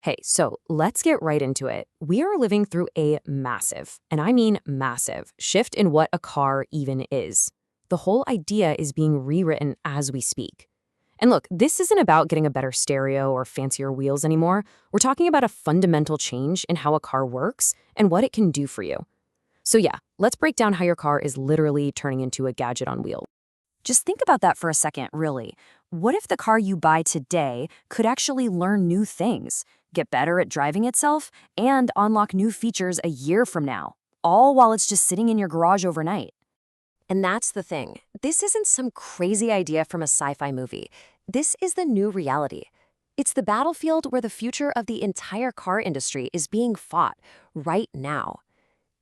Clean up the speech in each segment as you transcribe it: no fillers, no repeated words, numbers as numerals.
Hey, so let's get right into it. We are living through a massive, and I mean massive, shift in what a car even is. The whole idea is being rewritten as we speak. And look, this isn't about getting a better stereo or fancier wheels anymore. We're talking about a fundamental change in how a car works and what it can do for you. So yeah, let's break down how your car is literally turning into a gadget on wheels. Just think about that for a second, really. What if the car you buy today could actually learn new things, get better at driving itself, and unlock new features a year from now, all while it's just sitting in your garage overnight? And that's the thing. This isn't some crazy idea from a sci-fi movie. This is the new reality. It's the battlefield where the future of the entire car industry is being fought right now.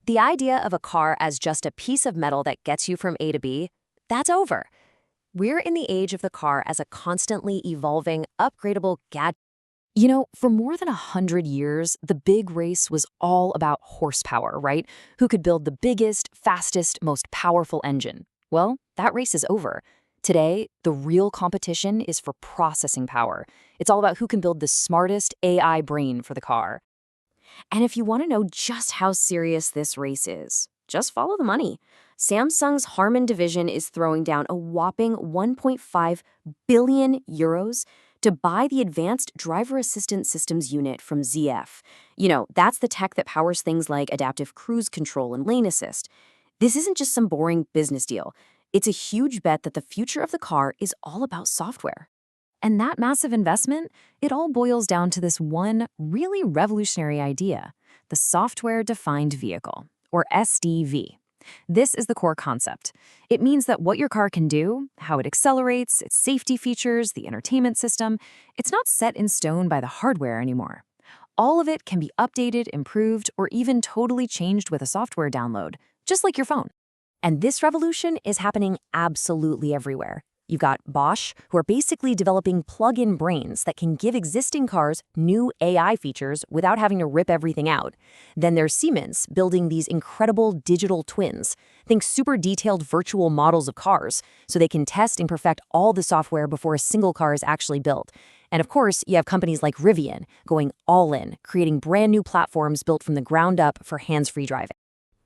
The idea of a car as just a piece of metal that gets you from A to B, that's over. We're in the age of the car as a constantly evolving, upgradable gadget. You know, for more than 100 years, the big race was all about horsepower, right? Who could build the biggest, fastest, most powerful engine? Well, that race is over. Today, the real competition is for processing power. It's all about who can build the smartest AI brain for the car. And if you want to know just how serious this race is, just follow the money. Samsung's HARMAN division is throwing down a whopping 1.5 billion euros to buy the Advanced Driver Assistance Systems unit from ZF. You know, that's the tech that powers things like adaptive cruise control and lane assist. This isn't just some boring business deal. It's a huge bet that the future of the car is all about software. And that massive investment, it all boils down to this one really revolutionary idea, the software-defined vehicle, or SDV. This is the core concept. It means that what your car can do, how it accelerates, its safety features, the entertainment system, it's not set in stone by the hardware anymore. All of it can be updated, improved, or even totally changed with a software download, just like your phone. And this revolution is happening absolutely everywhere. You've got Bosch, who are basically developing plug-in brains that can give existing cars new AI features without having to rip everything out. Then there's Siemens, building these incredible digital twins. Think super detailed virtual models of cars, so they can test and perfect all the software before a single car is actually built. And of course, you have companies like Rivian going all in, creating brand new platforms built from the ground up for hands-free driving.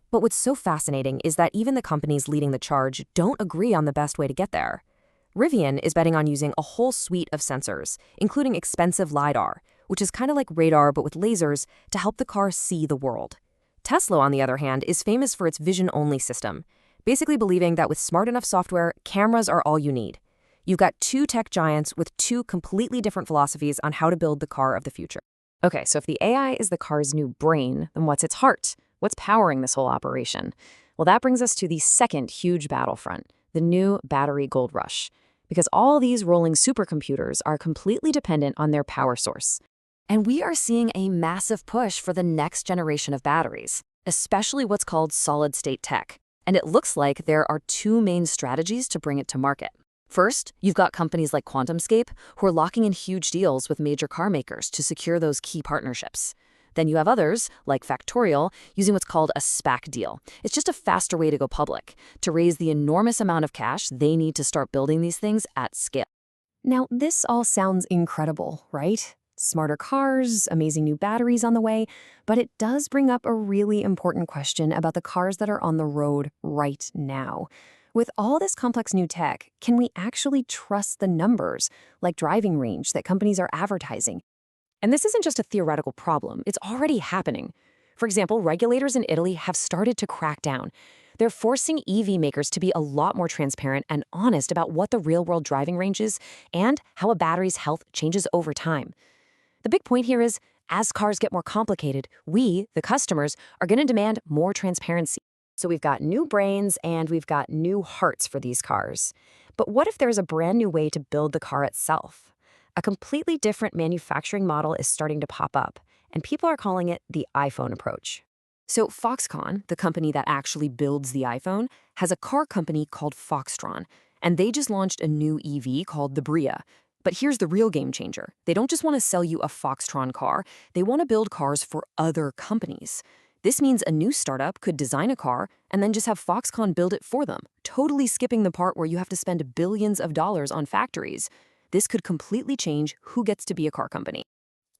But what's so fascinating is that even the companies leading the charge don't agree on the best way to get there. Rivian is betting on using a whole suite of sensors, including expensive LiDAR, which is kind of like radar but with lasers, to help the car see the world. Tesla, on the other hand, is famous for its vision-only system, basically believing that with smart enough software, cameras are all you need. You've got two tech giants with two completely different philosophies on how to build the car of the future. Okay, so if the AI is the car's new brain, then what's its heart? What's powering this whole operation? Well, that brings us to the second huge battlefront, the new battery gold rush. Because all these rolling supercomputers are completely dependent on their power source. And we are seeing a massive push for the next generation of batteries, especially what's called solid-state tech. And it looks like there are two main strategies to bring it to market. First, you've got companies like QuantumScape who are locking in huge deals with major car makers to secure those key partnerships. Then you have others, like Factorial, using what's called a SPAC deal. It's just a faster way to go public, to raise the enormous amount of cash they need to start building these things at scale. Now, this all sounds incredible, right? Smarter cars, amazing new batteries on the way, but it does bring up a really important question about the cars that are on the road right now. With all this complex new tech, can we actually trust the numbers, like driving range, that companies are advertising? And this isn't just a theoretical problem, it's already happening. For example, regulators in Italy have started to crack down. They're forcing EV makers to be a lot more transparent and honest about what the real-world driving range is and how a battery's health changes over time. The big point here is, as cars get more complicated, we, the customers, are going to demand more transparency. So we've got new brains and we've got new hearts for these cars. But what if there's a brand new way to build the car itself? A completely different manufacturing model is starting to pop up, and people are calling it the iPhone approach. So Foxconn, the company that actually builds the iPhone, has a car company called Foxtron, and they just launched a new EV called the Bria. But here's the real game changer. They don't just want to sell you a Foxtron car, they want to build cars for other companies. This means a new startup could design a car and then just have Foxconn build it for them, totally skipping the part where you have to spend billions of dollars on factories. This could completely change who gets to be a car company.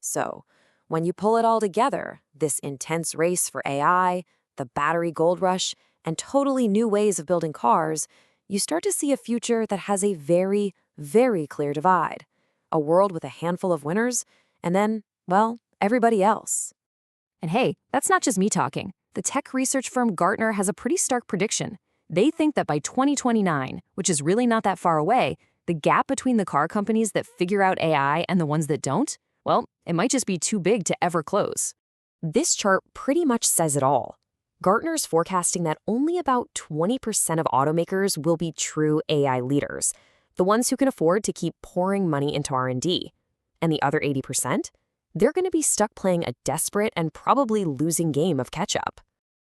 So, When you pull it all together, this intense race for AI, the battery gold rush, and totally new ways of building cars, you start to see a future that has a very, very clear divide. A world with a handful of winners, and then, well, everybody else. And hey, that's not just me talking. The tech research firm Gartner has a pretty stark prediction. They think that by 2029, which is really not that far away, the gap between the car companies that figure out AI and the ones that don't, well, it might just be too big to ever close. This chart pretty much says it all. Gartner's forecasting that only about 20% of automakers will be true AI leaders, the ones who can afford to keep pouring money into R&D. And the other 80%? They're going to be stuck playing a desperate and probably losing game of catch-up.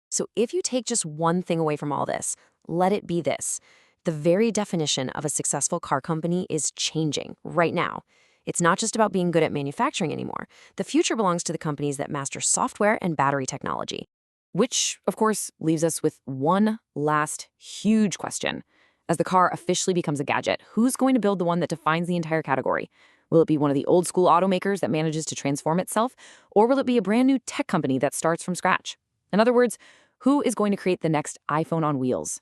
So if you take just one thing away from all this, let it be this. The very definition of a successful car company is changing right now. It's not just about being good at manufacturing anymore. The future belongs to the companies that master software and battery technology. Which, of course, leaves us with one last huge question. As the car officially becomes a gadget, who's going to build the one that defines the entire category? Will it be one of the old school automakers that manages to transform itself? Or will it be a brand new tech company that starts from scratch? In other words, who is going to create the next iPhone on wheels?